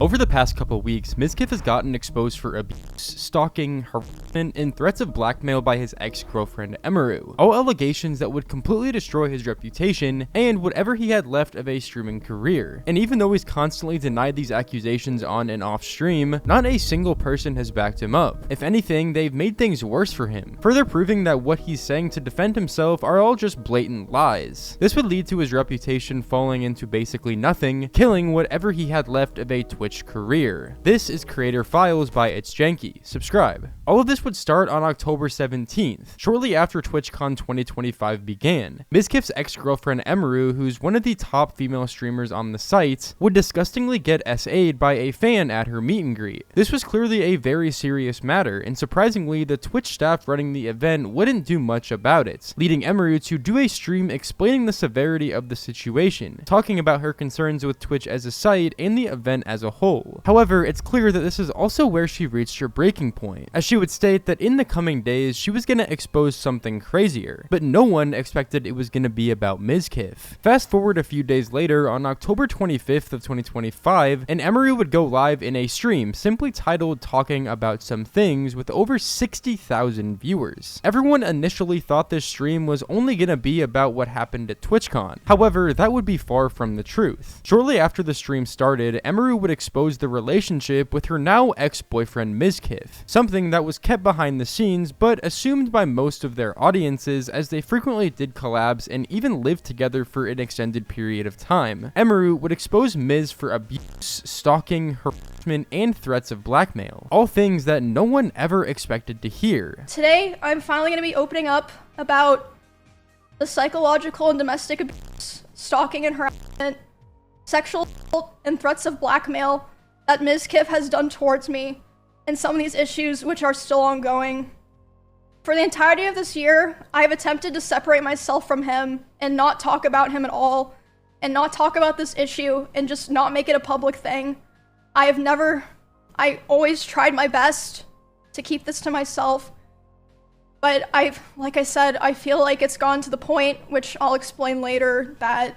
Over the past couple weeks, Mizkif has gotten exposed for abuse, stalking, harassment, and threats of blackmail by his ex-girlfriend Emiru. All allegations that would completely destroy his reputation and whatever he had left of a streaming career. And even though he's constantly denied these accusations on and off stream, not a single person has backed him up. If anything, they've made things worse for him, further proving that what he's saying to defend himself are all just blatant lies. This would lead to his reputation falling into basically nothing, killing whatever he had left of a Twitch career. This is Creator Files by itsJanke. Subscribe. All of this would start on October 17th, shortly after TwitchCon 2025 began. Mizkif's ex-girlfriend Emiru, who's one of the top female streamers on the site, would disgustingly get SA'd by a fan at her meet and greet. This was clearly a very serious matter, and surprisingly, the Twitch staff running the event wouldn't do much about it, leading Emiru to do a stream explaining the severity of the situation, talking about her concerns with Twitch as a site and the event as a whole. However, it's clear that this is also where she reached her breaking point, as she would state that in the coming days she was going to expose something crazier, but no one expected it was going to be about Mizkif. Fast forward a few days later, on October 25th of 2025, and Emiru would go live in a stream simply titled Talking About Some Things with over 60,000 viewers. Everyone initially thought this stream was only going to be about what happened at TwitchCon. However, that would be far from the truth. Shortly after the stream started, Emiru would expose the relationship with her now ex-boyfriend Mizkif, something that was kept behind the scenes but assumed by most of their audiences, as they frequently did collabs and even lived together for an extended period of time. Emiru would expose Miz for abuse, stalking, harassment, and threats of blackmail, all things that no one ever expected to hear. Today, I'm finally going to be opening up about the psychological and domestic abuse, stalking and harassment, sexual assault, and threats of blackmail that Mizkif has done towards me, and some of these issues which are still ongoing. For the entirety of this year, I have attempted to separate myself from him and not talk about him at all, and not talk about this issue and just not make it a public thing. I always tried my best to keep this to myself, but like I said, I feel like it's gone to the point, which I'll explain later, that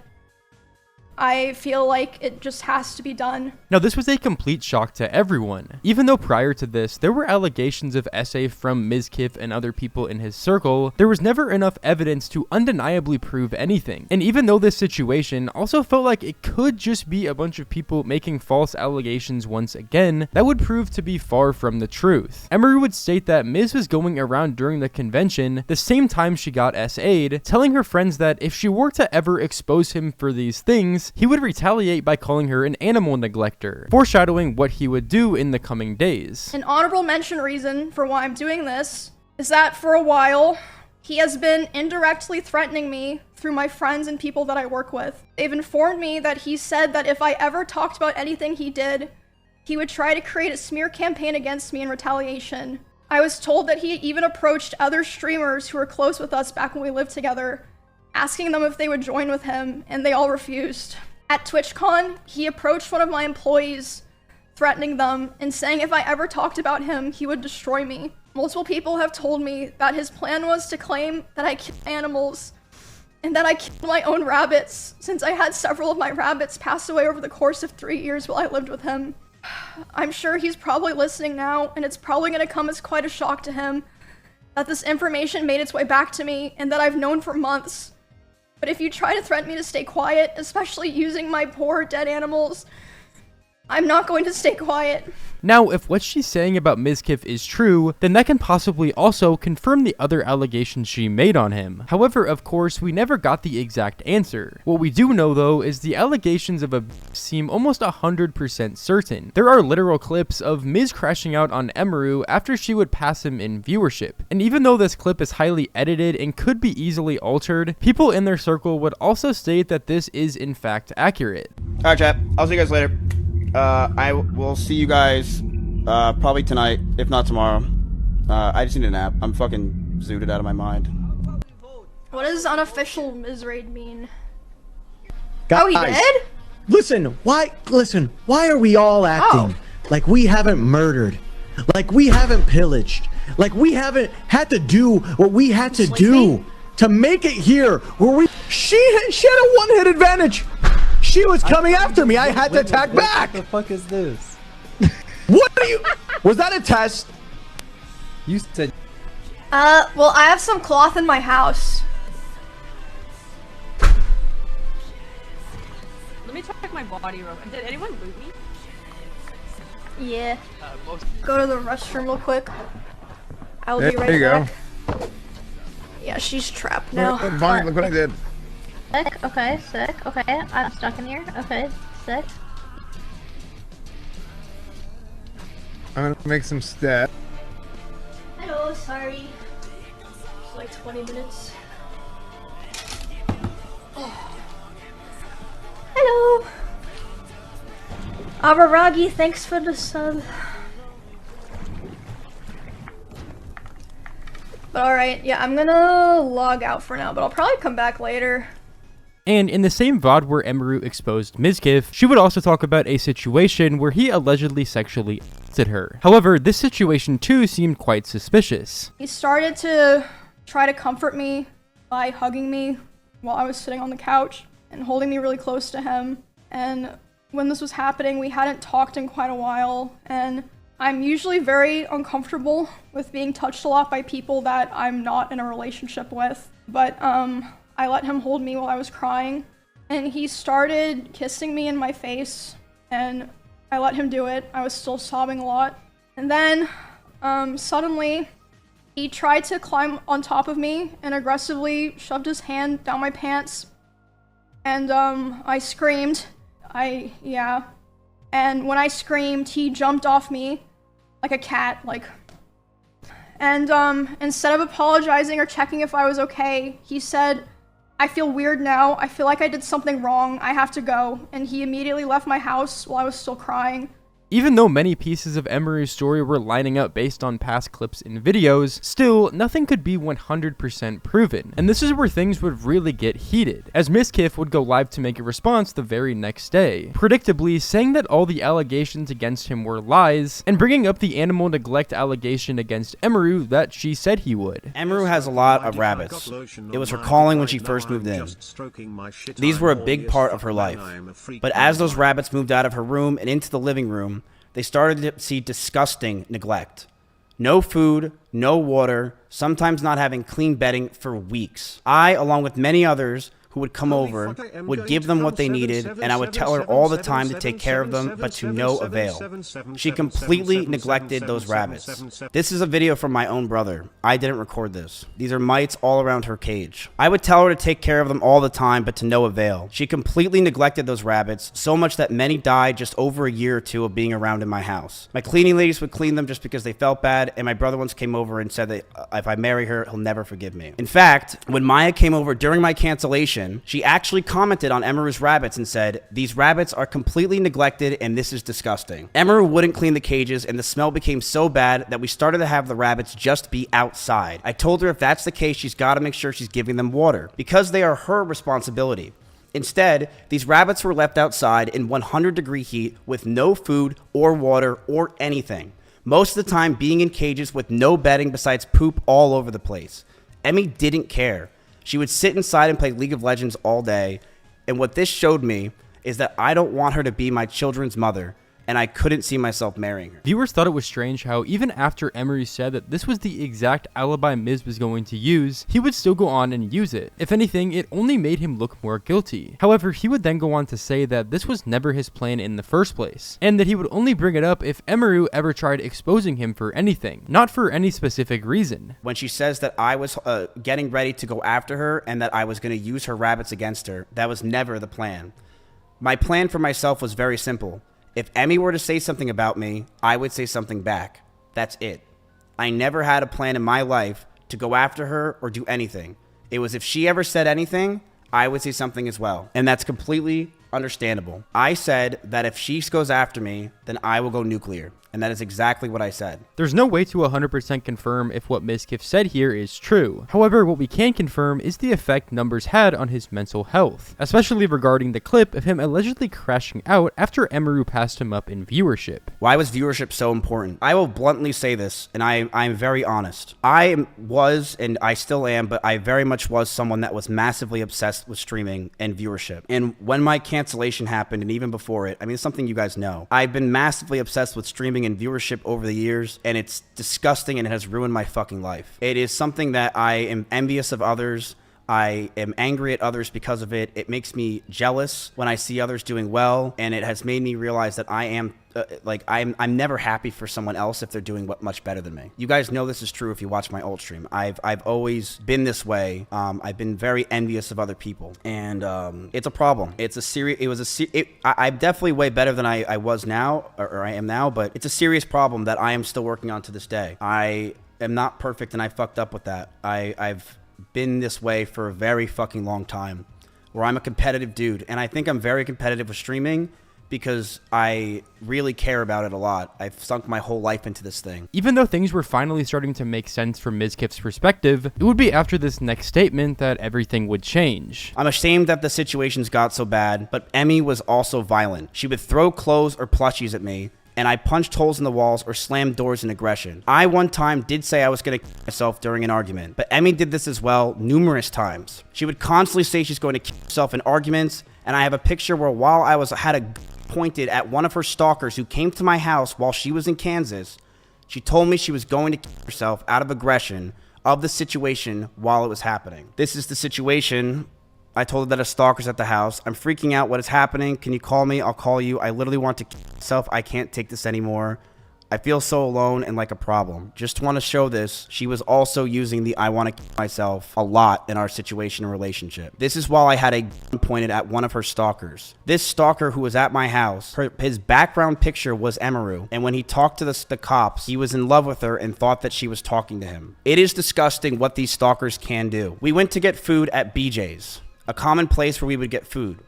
I feel like it just has to be done. Now, this was a complete shock to everyone. Even though prior to this, there were allegations of SA from Mizkif and other people in his circle, there was never enough evidence to undeniably prove anything. And even though this situation also felt like it could just be a bunch of people making false allegations once again, that would prove to be far from the truth. Emiru would state that Miz was going around during the convention, the same time she got SA'd, telling her friends that if she were to ever expose him for these things, he would retaliate by calling her an animal neglector, foreshadowing what he would do in the coming days. An honorable mention reason for why I'm doing this is that for a while, he has been indirectly threatening me through my friends and people that I work with. They've informed me that he said that if I ever talked about anything he did, he would try to create a smear campaign against me in retaliation. I was told that he even approached other streamers who were close with us back when we lived together, asking them if they would join with him, and they all refused. At TwitchCon, he approached one of my employees, threatening them and saying if I ever talked about him, he would destroy me. Multiple people have told me that his plan was to claim that I killed animals and that I killed my own rabbits, since I had several of my rabbits pass away over the course of 3 years while I lived with him. I'm sure he's probably listening now, and it's probably going to come as quite a shock to him that this information made its way back to me and that I've known for months. But if you try to threaten me to stay quiet, especially using my poor dead animals, I'm not going to stay quiet. Now, if what she's saying about Mizkif is true, then that can possibly also confirm the other allegations she made on him. However, of course, we never got the exact answer. What we do know, though, is the allegations of abuse seem almost 100% certain. There are literal clips of Miz crashing out on Emiru after she would pass him in viewership. And even though this clip is highly edited and could be easily altered, people in their circle would also state that this is in fact accurate. Alright, chat. I'll see you guys later. I will see you guys, probably tonight, if not tomorrow. I just need a nap. I'm fucking zooted out of my mind. What does unofficial Miz raid mean? Guys, Oh, he did? Listen, why are we all acting like we haven't murdered? Like we haven't pillaged? Like we haven't had to do what we had to do to make it here where she had a one-hit advantage. She was coming after me. I had to attack back. What the fuck is this? Was that a test? You said. Well, I have some cloth in my house. Let me check my body real quick. Did anyone loot me? Yeah. Go to the restroom real quick. I'll be right There you back. go. Yeah, she's trapped now. Fine, look what I did. Sick, okay, sick, okay, I'm stuck in here, okay, sick. I'm gonna make some steps. Hello, sorry. It's like 20 minutes. Oh. Hello! Abaragi, thanks for the sub. But alright, yeah, I'm gonna log out for now, but I'll probably come back later. And in the same VOD where Emiru exposed Mizkif, she would also talk about a situation where he allegedly sexually assaulted her. However, this situation too seemed quite suspicious. He started to try to comfort me by hugging me while I was sitting on the couch and holding me really close to him. And when this was happening, we hadn't talked in quite a while, and I'm usually very uncomfortable with being touched a lot by people that I'm not in a relationship with. But I let him hold me while I was crying, and he started kissing me in my face, and I let him do it. I was still sobbing a lot. And then suddenly he tried to climb on top of me and aggressively shoved his hand down my pants, and I screamed. Yeah. And when I screamed, he jumped off me like a cat, and instead of apologizing or checking if I was okay, he said, "I feel weird now. I feel like I did something wrong. I have to go." And he immediately left my house while I was still crying. Even though many pieces of Emiru's story were lining up based on past clips and videos, still, nothing could be 100% proven. And this is where things would really get heated, as Mizkif would go live to make a response the very next day, predictably saying that all the allegations against him were lies, and bringing up the animal neglect allegation against Emiru that she said he would. Emiru has a lot of rabbits. It was her calling when she first moved in. These were a big part of her life. But as those rabbits moved out of her room and into the living room, they started to see disgusting neglect. No food, no water, sometimes not having clean bedding for weeks. I, along with many others who would come over, would give them what they needed, and I would tell her all the time to take care of them, but to no avail. She completely neglected those rabbits. This is a video from my own brother. I didn't record this. These are mites all around her cage. I would tell her to take care of them all the time, but to no avail. She completely neglected those rabbits, so much that many died just over a year or two of being around in my house. My cleaning ladies would clean them just because they felt bad, and my brother once came over and said that if I marry her, he'll never forgive me. In fact, when Maya came over during my cancellation, she actually commented on Emiru's rabbits and said, "These rabbits are completely neglected and this is disgusting." Emiru wouldn't clean the cages and the smell became so bad that we started to have the rabbits just be outside. I told her if that's the case, she's got to make sure she's giving them water because they are her responsibility. Instead, these rabbits were left outside in 100-degree heat with no food or water or anything. Most of the time being in cages with no bedding besides poop all over the place. Emmy didn't care. She would sit inside and play League of Legends all day, and what this showed me is that I don't want her to be my children's mother, and I couldn't see myself marrying her. Viewers thought it was strange how even after Emiru said that this was the exact alibi Miz was going to use, he would still go on and use it. If anything, it only made him look more guilty. However, he would then go on to say that this was never his plan in the first place, and that he would only bring it up if Emiru ever tried exposing him for anything, not for any specific reason. When she says that I was getting ready to go after her and that I was going to use her rabbits against her, that was never the plan. My plan for myself was very simple. If Emmy were to say something about me, I would say something back. That's it. I never had a plan in my life to go after her or do anything. It was if she ever said anything, I would say something as well. And that's completely understandable. I said that if she goes after me, then I will go nuclear. And that is exactly what I said. There's no way to 100% confirm if what Mizkif said here is true. However, what we can confirm is the effect numbers had on his mental health, especially regarding the clip of him allegedly crashing out after Emiru passed him up in viewership. Why was viewership so important? I will bluntly say this, and I'm very honest. I was, and I still am, but I very much was someone that was massively obsessed with streaming and viewership. And when my cancellation cancellation happened, and even before it, I mean, it's something you guys know. I've been massively obsessed with streaming and viewership over the years, and it's disgusting and it has ruined my fucking life. It is something that I am envious of others. I am angry at others because of it. It makes me jealous when I see others doing well, and it has made me realize that I am I'm never happy for someone else if they're doing much better than me. You guys know this is true if you watch my old stream. I've always been this way. I've been very envious of other people, and it's a problem. It's a serious. I'm definitely way better than I was now, or I am now, but it's a serious problem that I am still working on to this day. I am not perfect, and I fucked up with that. I've been this way for a very fucking long time, where I'm a competitive dude, and I think I'm very competitive with streaming because I really care about it a lot. I've sunk my whole life into this thing. Even though things were finally starting to make sense from Mizkif's perspective, it would be after this next statement that everything would change. I'm ashamed that the situations got so bad, but Emmy was also violent. She would throw clothes or plushies at me, and I punched holes in the walls or slammed doors in aggression. I one time did say I was gonna kill myself during an argument, but Emmy did this as well numerous times. She would constantly say she's going to kill herself in arguments, and I have a picture where while I had a pointed at one of her stalkers who came to my house while she was in Kansas, she told me she was going to kill herself out of aggression of the situation while it was happening. This is the situation. I told her that a stalker's at the house. I'm freaking out. What is happening? Can you call me? I'll call you. I literally want to kill myself. I can't take this anymore. I feel so alone and like a problem. Just want to show this. She was also using the I want to kill myself a lot in our situation and relationship. This is while I had a gun pointed at one of her stalkers. This stalker who was at my house, his background picture was Emiru. And when he talked to the cops, he was in love with her and thought that she was talking to him. It is disgusting what these stalkers can do. We went to get food at BJ's, a common place where we would get food.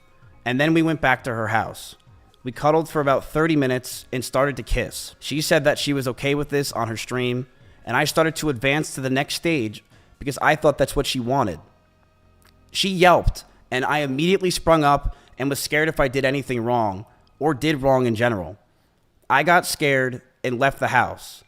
And then we went back to her house. We cuddled for about 30 minutes and started to kiss. She said that she was okay with this on her stream, and I started to advance to the next stage because I thought that's what she wanted. She yelped, and I immediately sprung up and was scared if I did anything wrong, or did wrong in general. I got scared and left the house.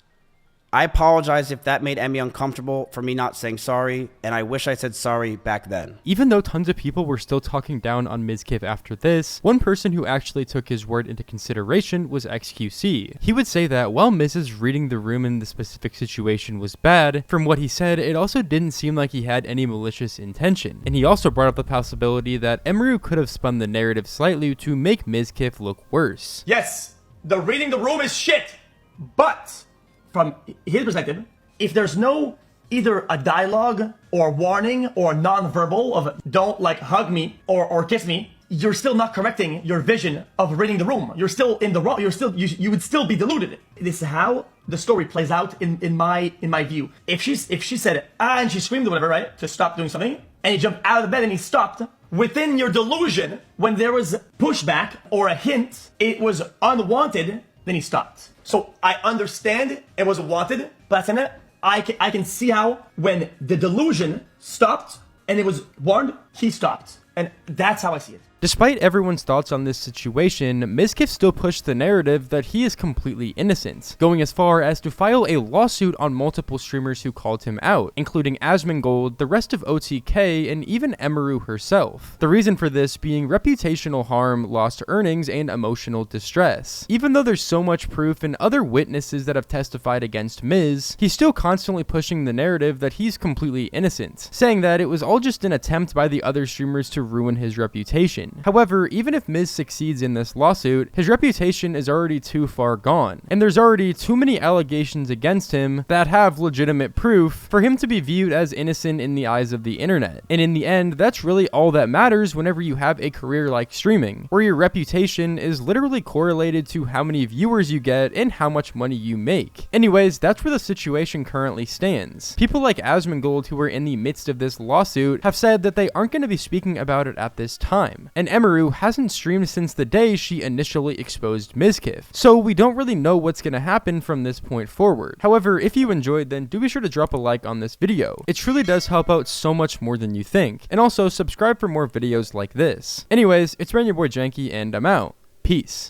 I apologize if that made Emmy uncomfortable for me not saying sorry, and I wish I said sorry back then. Even though tons of people were still talking down on Mizkif after this, one person who actually took his word into consideration was XQC. He would say that while Mrs. reading the room in the specific situation was bad, from what he said, it also didn't seem like he had any malicious intention. And he also brought up the possibility that Emiru could have spun the narrative slightly to make Mizkif look worse. Yes, the reading the room is shit, but from his perspective, if there's no either a dialogue or warning or non-verbal of don't like hug me or kiss me, you're still not correcting your vision of reading the room. You're still in the wrong. You would still be deluded. This is how the story plays out in my view. If she said and she screamed or whatever, right, to stop doing something, and he jumped out of the bed and he stopped, within your delusion, when there was pushback or a hint, it was unwanted, then he stopped. So I understand it was wanted, but I can see how when the delusion stopped and it was warned, he stopped. And that's how I see it. Despite everyone's thoughts on this situation, Mizkif still pushed the narrative that he is completely innocent, going as far as to file a lawsuit on multiple streamers who called him out, including Asmongold, the rest of OTK, and even Emiru herself. The reason for this being reputational harm, lost earnings, and emotional distress. Even though there's so much proof and other witnesses that have testified against Miz, he's still constantly pushing the narrative that he's completely innocent, saying that it was all just an attempt by the other streamers to ruin his reputation. However, even if Miz succeeds in this lawsuit, his reputation is already too far gone, and there's already too many allegations against him that have legitimate proof for him to be viewed as innocent in the eyes of the internet. And in the end, that's really all that matters whenever you have a career like streaming, where your reputation is literally correlated to how many viewers you get and how much money you make. Anyways, that's where the situation currently stands. People like Asmongold, who are in the midst of this lawsuit, have said that they aren't going to be speaking about it at this time. And Emiru hasn't streamed since the day she initially exposed Mizkif, so we don't really know what's going to happen from this point forward. However, if you enjoyed, then do be sure to drop a like on this video. It truly does help out so much more than you think, and also subscribe for more videos like this. Anyways, it's been your boy Janke, and I'm out. Peace.